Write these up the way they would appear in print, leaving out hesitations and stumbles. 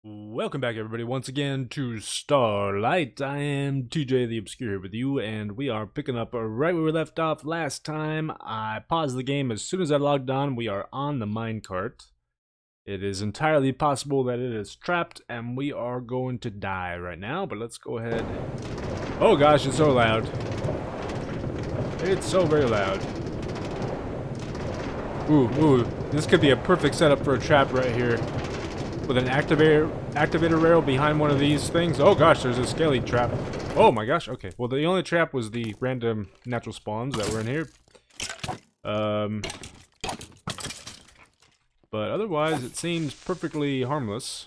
Welcome back, everybody, once again to Starlight. I am TJ the Obscure here with you, and we are picking up right where we left off last time. I paused the game as soon as I logged on. We are on the minecart. It is entirely possible that it is trapped, and we are going to die right now, but let's go ahead. Oh gosh, it's so loud. It's so very loud. Ooh, this could be a perfect setup for a trap right here. With an activator rail behind one of these things. Oh gosh, there's a scaly trap. Oh my gosh, okay. Well, the only trap was the random natural spawns that were in here. But otherwise, it seems perfectly harmless.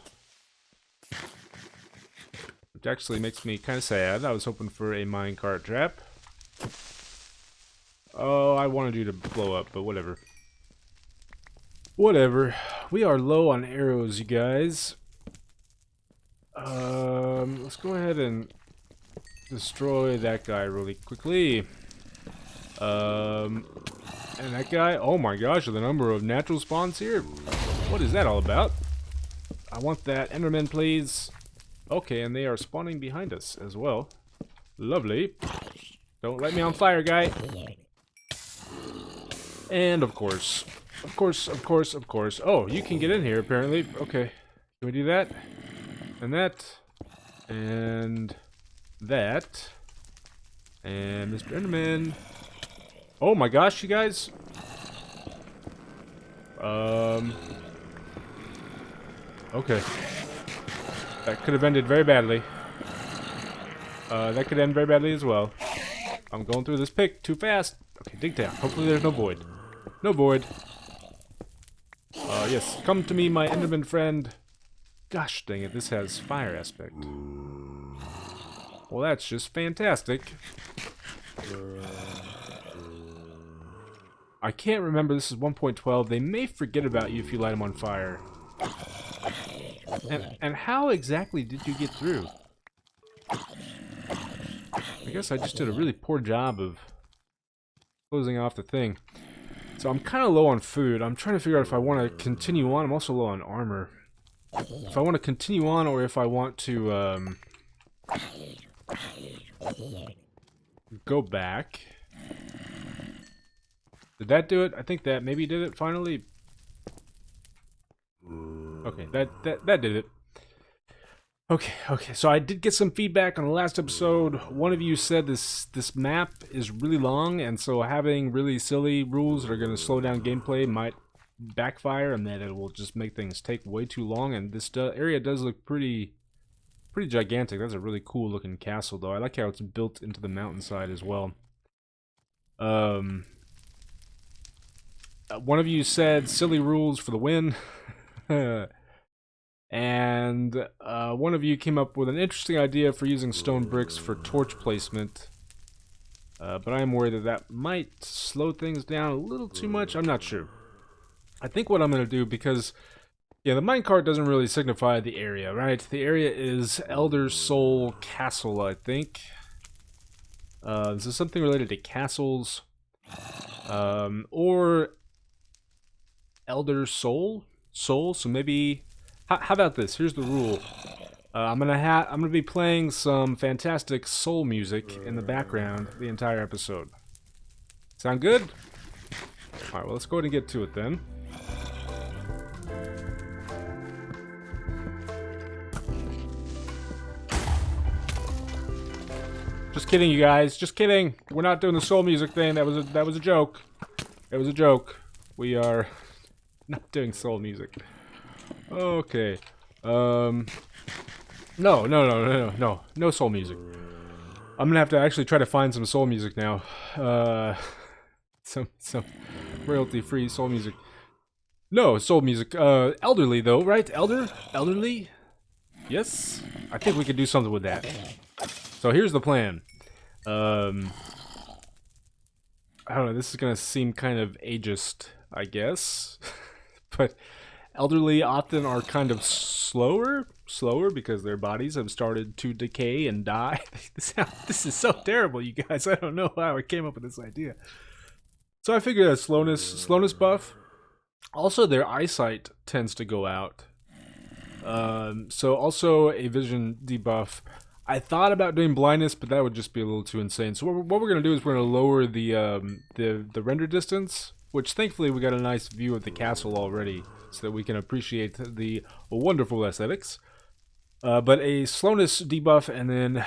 Which actually makes me kind of sad. I was hoping for a minecart trap. Oh, I wanted you to blow up, but whatever. Whatever. We are low on arrows, you guys. Let's go ahead and destroy that guy really quickly. And that guy, oh my gosh, the number of natural spawns here. What is that all about? I want that Enderman, please. Okay, and they are spawning behind us as well. Lovely. Don't light me on fire, guy. And of course. Of course. Oh, you can get in here, apparently. Okay. Can we do that? And that. And that. And Mr. Enderman. Oh my gosh, you guys. Okay. That could have ended very badly. That could end very badly as well. I'm going through this pick too fast. Okay, dig down. Hopefully there's no void. No void. Yes, come to me, my Enderman friend. Gosh dang it, this has fire aspect. Well, that's just fantastic. I can't remember, this is 1.12. They may forget about you if you light them on fire. And how exactly did you get through? I guess I just did a really poor job of closing off the thing. So I'm kind of low on food. I'm trying to figure out if I want to continue on. I'm also low on armor. If I want to continue on or if I want to go back. Did that do it? I think that maybe did it finally. Okay, that did it. Okay, so I did get some feedback on the last episode. One of you said this map is really long, and so having really silly rules that are going to slow down gameplay might backfire, and that it will just make things take way too long. And this area does look pretty gigantic. That's a really cool looking castle, though. I like how it's built into the mountainside as well. One of you said silly rules for the win. And one of you came up with an interesting idea for using stone bricks for torch placement. But I am worried that that might slow things down a little too much. I'm not sure. I think what I'm going to do, because yeah, the minecart doesn't really signify the area, right? The area is Elder Soul Castle, I think. This is something related to castles. Or Elder Soul? So maybe... How about this? Here's the rule. I'm gonna be playing some fantastic soul music in the background the entire episode. Sound good? All right. Well, let's go ahead and get to it then. Just kidding, you guys. Just kidding. We're not doing the soul music thing. That was a joke. It was a joke. We are not doing soul music. Okay. No soul music. I'm gonna have to actually try to find some soul music now. Some royalty-free soul music. No, soul music. Elderly though, right? Elderly? Yes? I think we could do something with that. So here's the plan. I don't know, this is gonna seem kind of ageist, I guess. But elderly often are kind of slower because their bodies have started to decay and die. This is so terrible, you guys. I don't know how I came up with this idea. So I figured a slowness buff. Also, their eyesight tends to go out. So also a vision debuff. I thought about doing blindness, but that would just be a little too insane. So what we're gonna do is we're gonna lower the render distance, which thankfully we got a nice view of the castle already, so that we can appreciate the wonderful aesthetics. But a slowness debuff, and then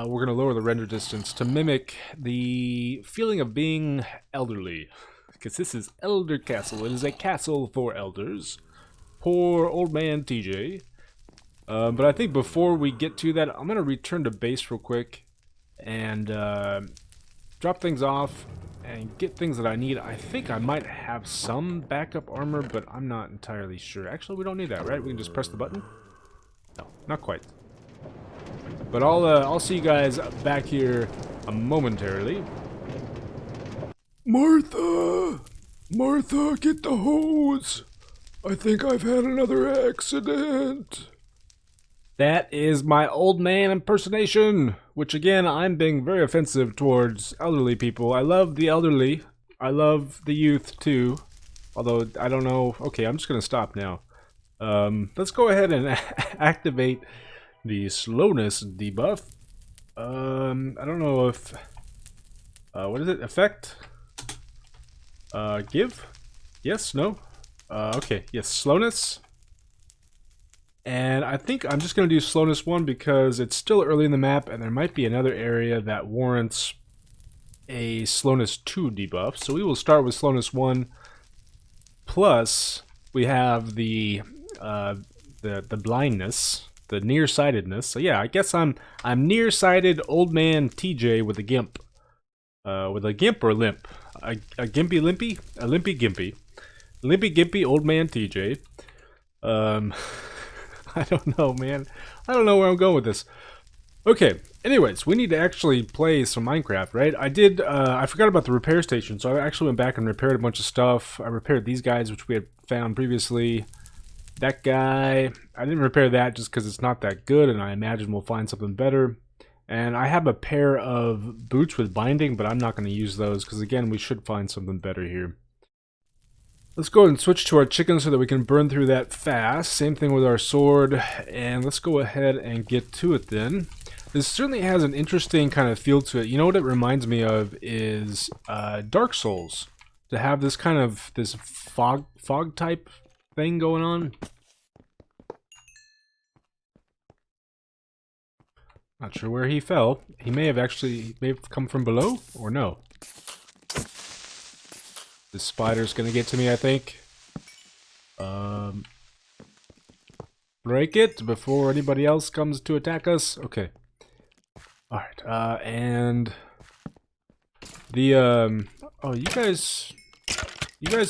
we're gonna lower the render distance to mimic the feeling of being elderly, because this is Elder Castle. It is a castle for elders. Poor old man TJ. But I think before we get to that, I'm going to return to base real quick and drop things off and get things that I need. I think I might have some backup armor, but I'm not entirely sure. Actually, we don't need that, right? We can just press the button? No, not quite. But I'll see you guys back here momentarily. Martha! Martha, get the hose! I think I've had another accident. That is my old man impersonation, which again, I'm being very offensive towards elderly people. I love the elderly. I love the youth too. Although, I don't know. Okay, I'm just going to stop now. Let's go ahead and activate the slowness debuff. I don't know if... what is it? Effect? Give? Yes? No? Okay, yes, slowness. And I think I'm just going to do slowness 1 because it's still early in the map and there might be another area that warrants a slowness 2 debuff. So we will start with slowness 1, plus we have the blindness, the nearsightedness. So yeah, I guess I'm nearsighted old man TJ with a gimp. With a gimp or limp? A gimpy limpy? A limpy gimpy. Limpy gimpy old man TJ. I don't know, man. I don't know where I'm going with this. Okay, anyways, we need to actually play some Minecraft, right? I forgot about the repair station, so I actually went back and repaired a bunch of stuff. I repaired these guys, which we had found previously. That guy, I didn't repair that just because it's not that good, and I imagine we'll find something better. And I have a pair of boots with binding, but I'm not going to use those, because again, we should find something better here. Let's go ahead and switch to our chicken so that we can burn through that fast. Same thing with our sword. And let's go ahead and get to it then. This certainly has an interesting kind of feel to it. You know what it reminds me of is Dark Souls. To have this kind of, this fog type thing going on. Not sure where he fell. He may have come from below, or no. This spider's gonna get to me, I think. Break it before anybody else comes to attack us. Okay. Alright, and the, oh, you guys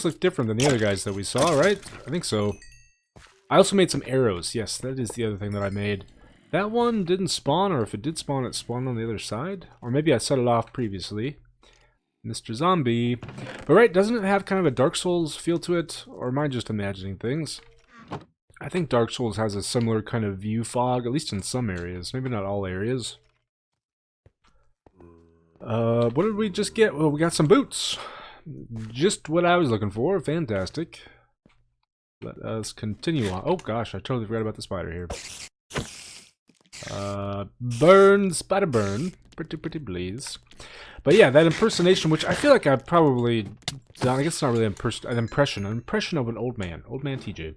look different than the other guys that we saw, right? I think so. I also made some arrows. Yes, that is the other thing that I made. That one didn't spawn, or if it did spawn, it spawned on the other side. Or maybe I set it off previously. Mr. Zombie. But right, doesn't it have kind of a Dark Souls feel to it? Or am I just imagining things? I think Dark Souls has a similar kind of view fog, at least in some areas. Maybe not all areas. What did we just get? Well, we got some boots. Just what I was looking for. Fantastic. Let us continue on. Oh gosh, I totally forgot about the spider here. Burn, spider burn. Pretty please. But yeah, that impersonation, which I feel like I've probably done, I guess it's not really an impression of an old man TJ.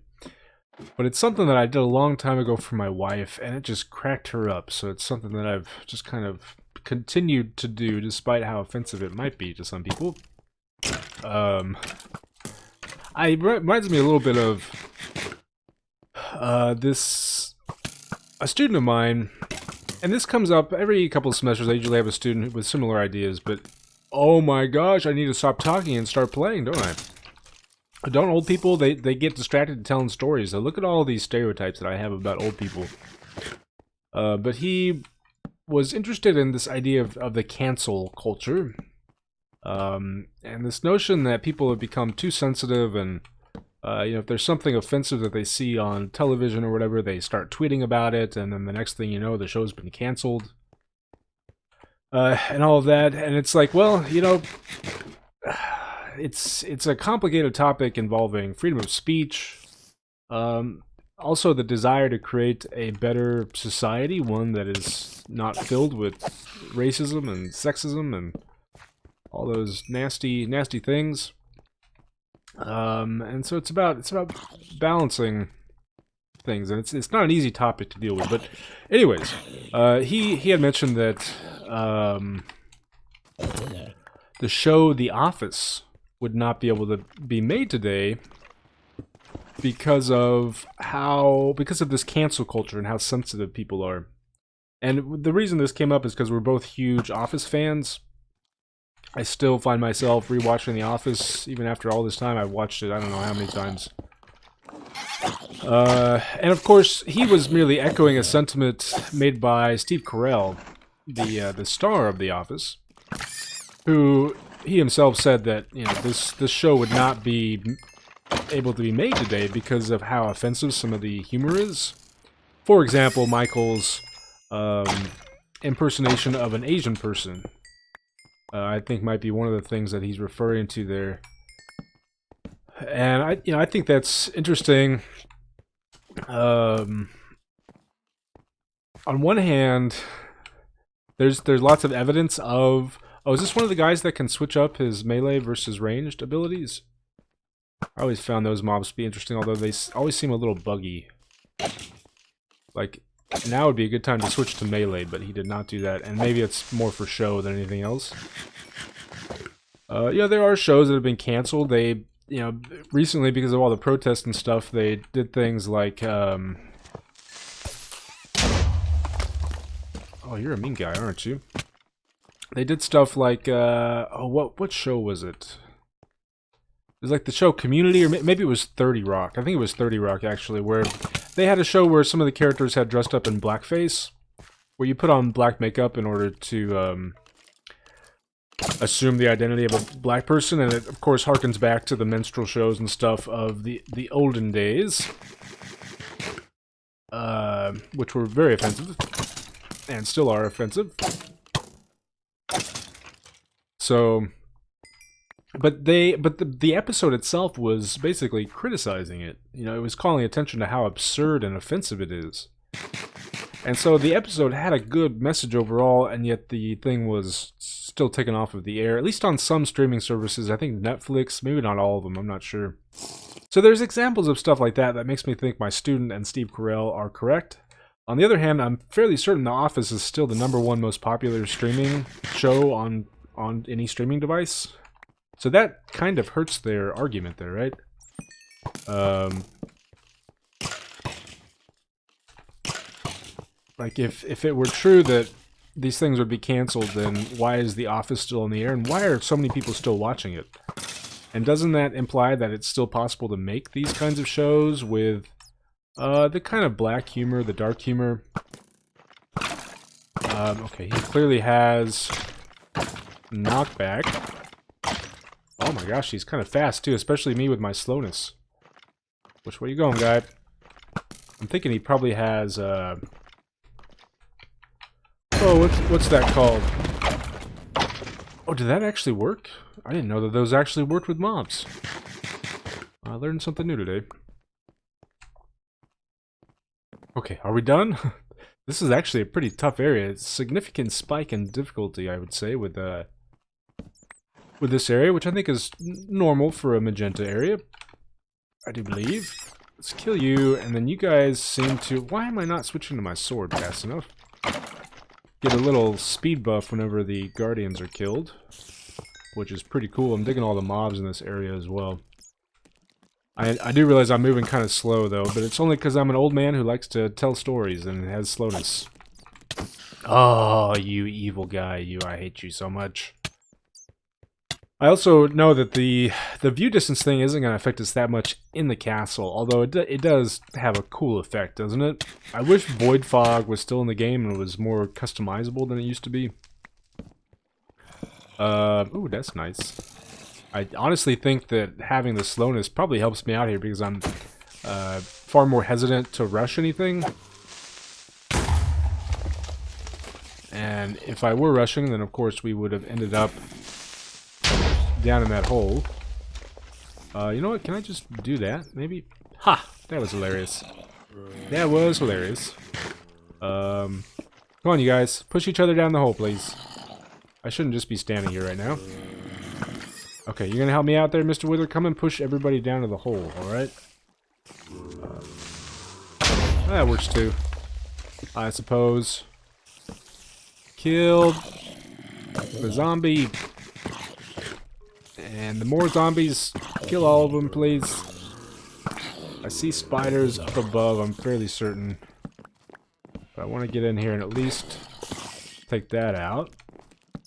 But it's something that I did a long time ago for my wife, and it just cracked her up, so it's something that I've just kind of continued to do, despite how offensive it might be to some people. It reminds me a little bit of a student of mine, and this comes up every couple of semesters. I usually have a student with similar ideas, but oh my gosh, I need to stop talking and start playing, don't I? Don't old people, they get distracted telling stories. So look at all these stereotypes that I have about old people. But he was interested in this idea of the cancel culture. And this notion that people have become too sensitive, and you know, if there's something offensive that they see on television or whatever, they start tweeting about it, and then the next thing you know, the show's been canceled. And all of that, and it's like, well, you know, it's a complicated topic involving freedom of speech. also the desire to create a better society, one that is not filled with racism and sexism and all those nasty, nasty things. And so it's about balancing things, and it's not an easy topic to deal with. But anyways, he had mentioned that the show The Office would not be able to be made today because of this cancel culture and how sensitive people are. And the reason this came up is because we're both huge Office fans. I still find myself rewatching The Office even after all this time. I've watched it I don't know how many times. And of course, he was merely echoing a sentiment made by Steve Carell, the star of The Office, who he himself said that this show would not be able to be made today because of how offensive some of the humor is. For example, Michael's impersonation of an Asian person. I think might be one of the things that he's referring to there, and I think that's interesting. On one hand, there's lots of evidence of. Oh, is this one of the guys that can switch up his melee versus ranged abilities? I always found those mobs to be interesting, although they always seem a little buggy. Like, now would be a good time to switch to melee, but he did not do that, and maybe it's more for show than anything else. Yeah, there are shows that have been canceled. They, recently, because of all the protests and stuff, they did things like, oh, you're a mean guy, aren't you? They did stuff like, oh, what show was it? It was like the show Community, or maybe it was 30 Rock. I think it was 30 Rock, actually, where they had a show where some of the characters had dressed up in blackface, where you put on black makeup in order to assume the identity of a black person, and it, of course, harkens back to the minstrel shows and stuff of the olden days, which were very offensive, and still are offensive. So... But the episode itself was basically criticizing it. It was calling attention to how absurd and offensive it is. And so the episode had a good message overall, and yet the thing was still taken off of the air, at least on some streaming services. I think Netflix, maybe not all of them, I'm not sure. So there's examples of stuff like that makes me think my student and Steve Carell are correct. On the other hand, I'm fairly certain The Office is still the #1 most popular streaming show on any streaming device. So that kind of hurts their argument there, right? Like, if it were true that these things would be canceled, then why is The Office still in the air? And why are so many people still watching it? And doesn't that imply that it's still possible to make these kinds of shows with the kind of black humor, the dark humor? Okay, he clearly has knockback. Oh my gosh, he's kind of fast too, especially me with my slowness. Which way you going, guy? I'm thinking he probably has, oh, what's that called? Oh, did that actually work? I didn't know that those actually worked with mobs. I learned something new today. Okay, are we done? This is actually a pretty tough area. It's a significant spike in difficulty, I would say, with this area, which I think is normal for a magenta area. I do believe. Let's kill you, and then you guys seem to... Why am I not switching to my sword fast enough? Get a little speed buff whenever the guardians are killed, which is pretty cool. I'm digging all the mobs in this area as well. I do realize I'm moving kind of slow, though, but it's only because I'm an old man who likes to tell stories and has slowness. Oh, you evil guy, you. I hate you so much. I also know that the view distance thing isn't going to affect us that much in the castle, although it does have a cool effect, doesn't it? I wish Void Fog was still in the game and was more customizable than it used to be. Ooh, that's nice. I honestly think that having the slowness probably helps me out here because I'm far more hesitant to rush anything. And if I were rushing, then of course we would have ended up down in that hole. You know what? Can I just do that? Maybe? Ha! That was hilarious. That was hilarious. Come on, you guys. Push each other down the hole, please. I shouldn't just be standing here right now. Okay, you're gonna help me out there, Mr. Wither? Come and push everybody down to the hole, alright? That works too, I suppose. Killed the zombie. And the more zombies, kill all of them, please. I see spiders up above, I'm fairly certain. But I want to get in here and at least take that out.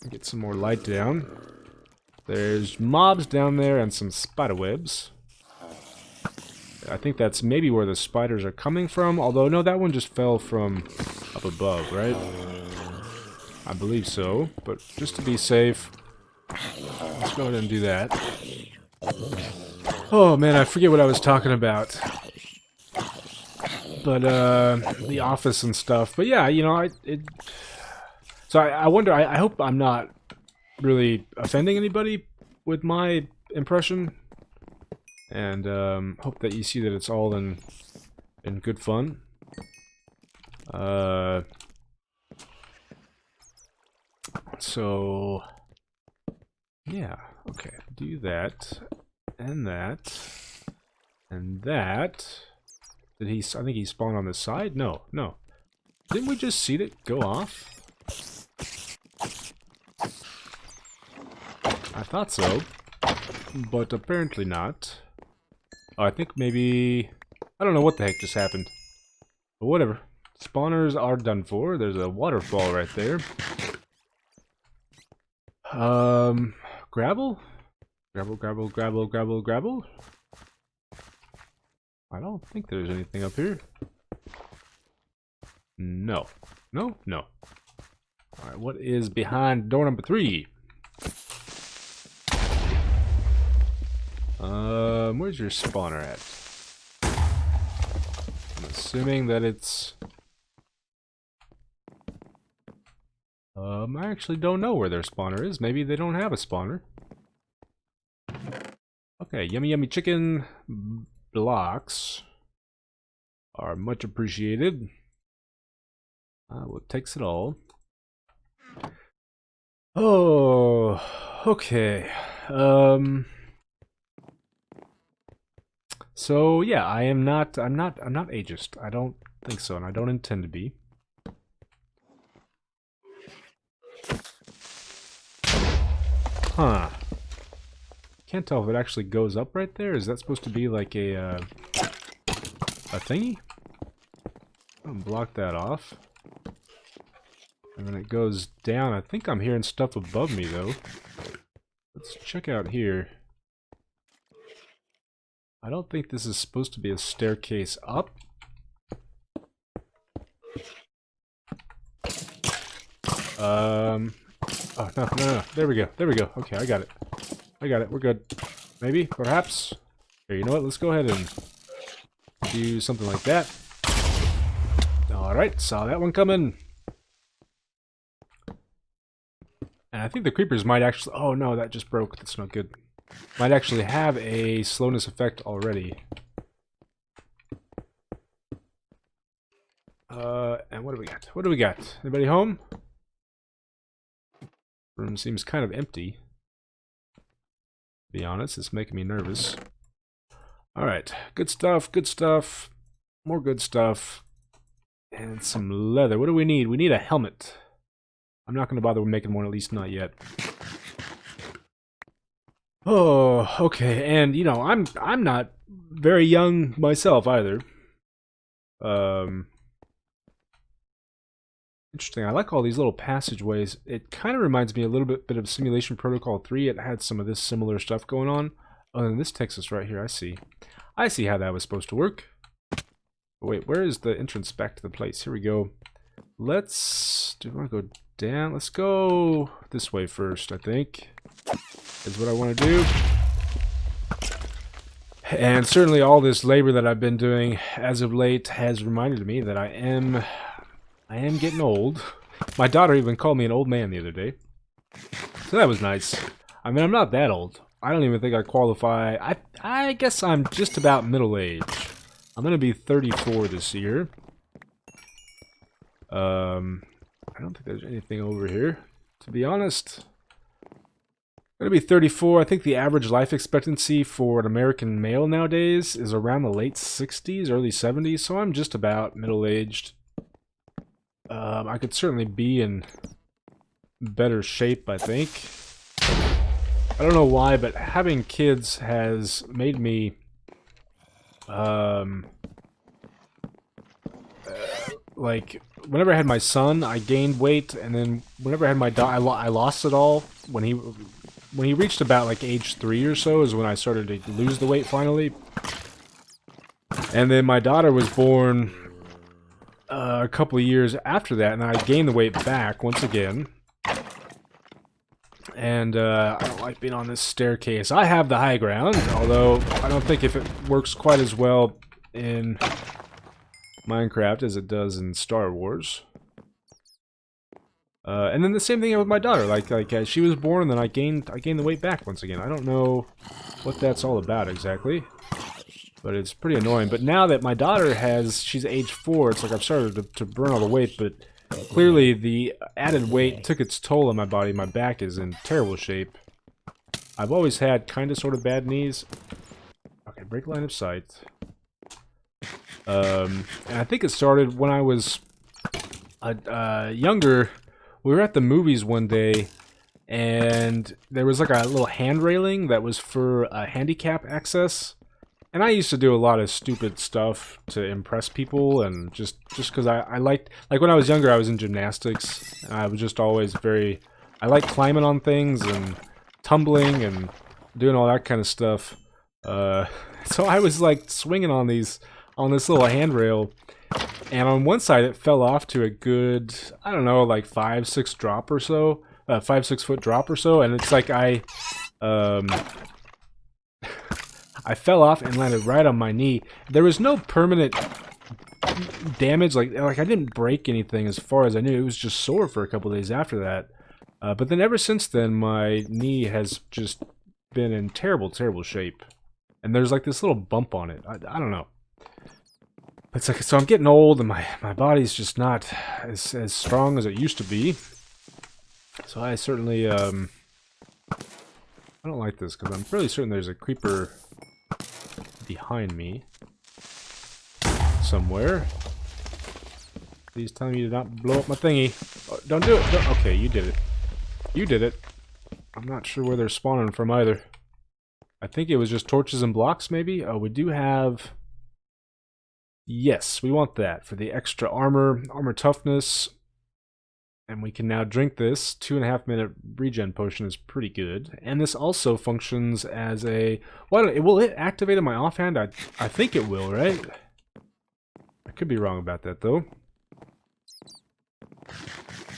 Get some more light down. There's mobs down there and some spider webs. I think that's maybe where the spiders are coming from. Although, no, that one just fell from up above, right? I believe so. But just to be safe, let's go ahead and do that. Oh, man, I forget what I was talking about. But, the office and stuff. But yeah, you know, so I wonder, I hope I'm not really offending anybody with my impression. And, hope that you see that it's all in good fun. So, yeah, okay, do that, and that, and that. Did he, I think he spawned on the side? No, no. Didn't we just see it go off? I thought so, but apparently not. Oh, I think maybe, I don't know what the heck just happened. But whatever. Spawners are done for. There's a waterfall right there. Gravel? Gravel, gravel, gravel, gravel, gravel? I don't think there's anything up here. No. No? No. Alright, what is behind door number 3? Where's your spawner at? I'm assuming that it's... I actually don't know where their spawner is. Maybe they don't have a spawner. Okay, yummy yummy chicken blocks are much appreciated. Well, it takes it all. Oh, okay. So yeah, I'm not ageist. I don't think so, and I don't intend to be. Huh. Can't tell if it actually goes up right there. Is that supposed to be like a thingy? I'll block that off. And then it goes down. I think I'm hearing stuff above me though. Let's check out here. I don't think this is supposed to be a staircase up. Oh, no, no, no. There we go. There we go. Okay, I got it. I got it. We're good. Maybe, perhaps. Here, you know what? Let's go ahead and do something like that. Alright, saw that one coming. And I think the creepers might actually... Oh, no, that just broke. That's not good. Might actually have a slowness effect already. And what do we got? What do we got? Anybody home? Room seems kind of empty. To be honest, it's making me nervous. Alright, good stuff, good stuff. More good stuff. And some leather. What do we need? We need a helmet. I'm not going to bother with making one, at least not yet. Oh, okay. And you know, I'm not very young myself either. Interesting. I like all these little passageways. It kind of reminds me a little bit of Simulation Protocol 3. It had some of this similar stuff going on. Oh, and this takes us right here. I see. I see how that was supposed to work. Oh, wait, where is the entrance back to the place? Here we go. Let's... Do we want to go down? Let's go this way first, I think. Is what I want to do. And certainly all this labor that I've been doing as of late has reminded me that I am getting old. My daughter even called me an old man the other day. So that was nice. I mean, I'm not that old. I don't even think I qualify. I guess I'm just about middle age. I'm gonna be 34 this year. I don't think there's anything over here, to be honest. I'm gonna be 34. I think the average life expectancy for an American male nowadays is around the late 60s, early 70s, so I'm just about middle-aged. I could certainly be in better shape, I think. I don't know why, but having kids has made me like, whenever I had my son, I gained weight, and then whenever I had my daughter, I lost it all. When he reached about like age 3 or so is when I started to lose the weight finally. And then my daughter was born a couple of years after that, and I gained the weight back once again. And I don't like being on this staircase. I have the high ground, although I don't think if it works quite as well in Minecraft as it does in Star Wars. And then the same thing with my daughter. Like she was born, and then I gained the weight back once again. I don't know what that's all about exactly, but it's pretty annoying. But now that my daughter she's age 4, it's like I've started to burn all the weight, but clearly the added weight took its toll on my body. My back is in terrible shape. I've always had kind of sort of bad knees. Okay, break line of sight. And I think it started when I was younger. We were at the movies one day, and there was like a little hand railing that was for handicap access. And I used to do a lot of stupid stuff to impress people, and just because I liked, like when I was younger, I was in gymnastics, and I was just always I liked climbing on things and tumbling and doing all that kind of stuff. So I was like swinging on this little handrail, and on one side it fell off to a good, I don't know, like 5-6 drop or so, 5-6 foot drop or so, and it's like I fell off and landed right on my knee. There was no permanent damage, like I didn't break anything as far as I knew. It was just sore for a couple days after that. But then ever since then, my knee has just been in terrible, terrible shape. And there's like this little bump on it. I don't know. It's like, so I'm getting old, and my body's just not as strong as it used to be. So I certainly I don't like this, because I'm fairly certain there's a creeper behind me somewhere. Please tell me you did not blow up my thingy. Oh, don't do it. Okay, you did it. You did it. I'm not sure where they're spawning from either. I think it was just torches and blocks, maybe. Oh, we do have... Yes, we want that for the extra armor toughness. And we can now drink this. 2.5 minute regen potion is pretty good. And this also functions as a... will it activate in my offhand? I think it will, right? I could be wrong about that, though.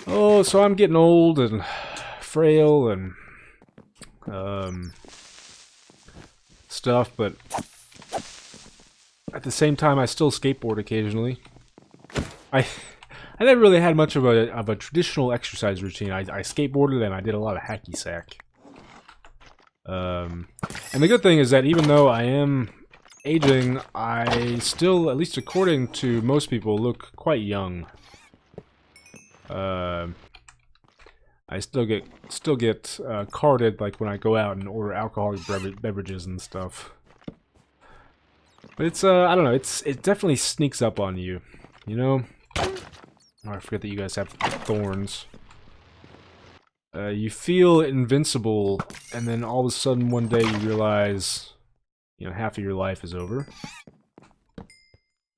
Oh, so I'm getting old and frail and stuff, but at the same time, I still skateboard occasionally. I never really had much of a traditional exercise routine. I skateboarded and I did a lot of hacky sack. And the good thing is that even though I am aging, I still, at least according to most people, look quite young. I still get carded like when I go out and order alcoholic beverages and stuff. But it's I don't know, it definitely sneaks up on you, you know? Oh, I forget that you guys have thorns. You feel invincible, and then all of a sudden one day you realize, you know, half of your life is over.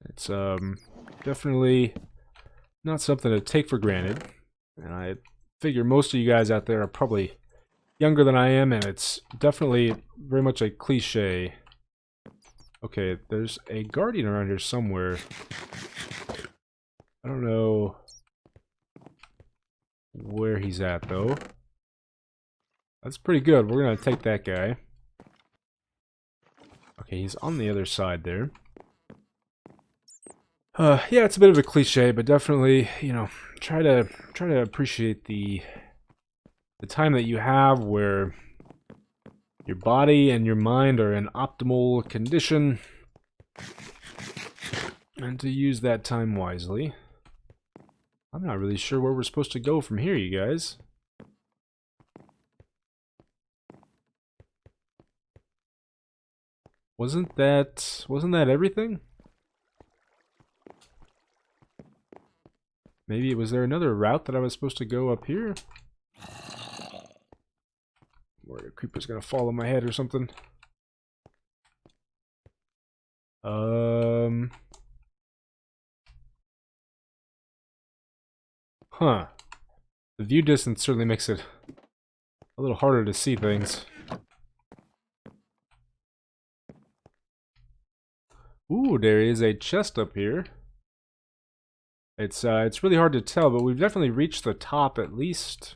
It's definitely not something to take for granted, and I figure most of you guys out there are probably younger than I am, and it's definitely very much a cliche. Okay, there's a guardian around here somewhere. I don't know where he's at, though. That's pretty good. We're gonna take that guy. Okay, he's on the other side there. Yeah, it's a bit of a cliche, but definitely, you know, try to appreciate the time that you have where your body and your mind are in optimal condition. And to use that time wisely. I'm not really sure where we're supposed to go from here, you guys. Wasn't that everything? Maybe was there another route that I was supposed to go up here? Where the creeper's gonna fall on my head or something. Huh. The view distance certainly makes it a little harder to see things. Ooh, there is a chest up here. It's really hard to tell, but we've definitely reached the top, at least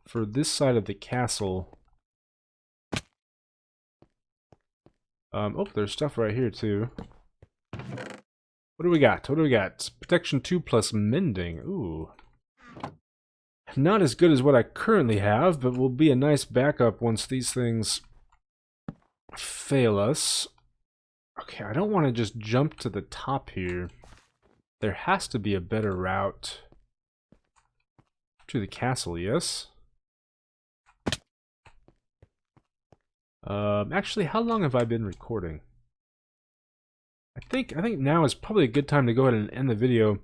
for this side of the castle. Oh, there's stuff right here too. What do we got? What do we got? Protection 2 plus mending. Ooh. Not as good as what I currently have, but will be a nice backup once these things fail us. Okay, I don't want to just jump to the top here. There has to be a better route to the castle, yes? Actually, how long have I been recording? I think now is probably a good time to go ahead and end the video.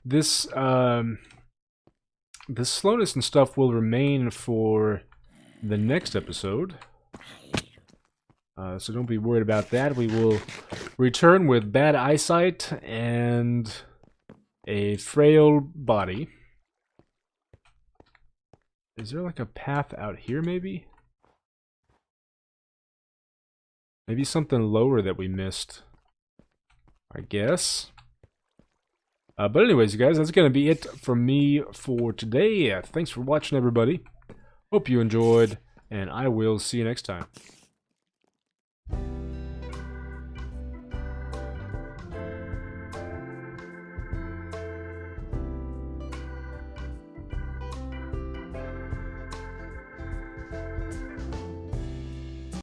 This the slowness and stuff will remain for the next episode. So don't be worried about that. We will return with bad eyesight and a frail body. Is there like a path out here maybe? Maybe something lower that we missed, I guess. But anyways, guys, that's going to be it from me for today. Thanks for watching, everybody. Hope you enjoyed, and I will see you next time.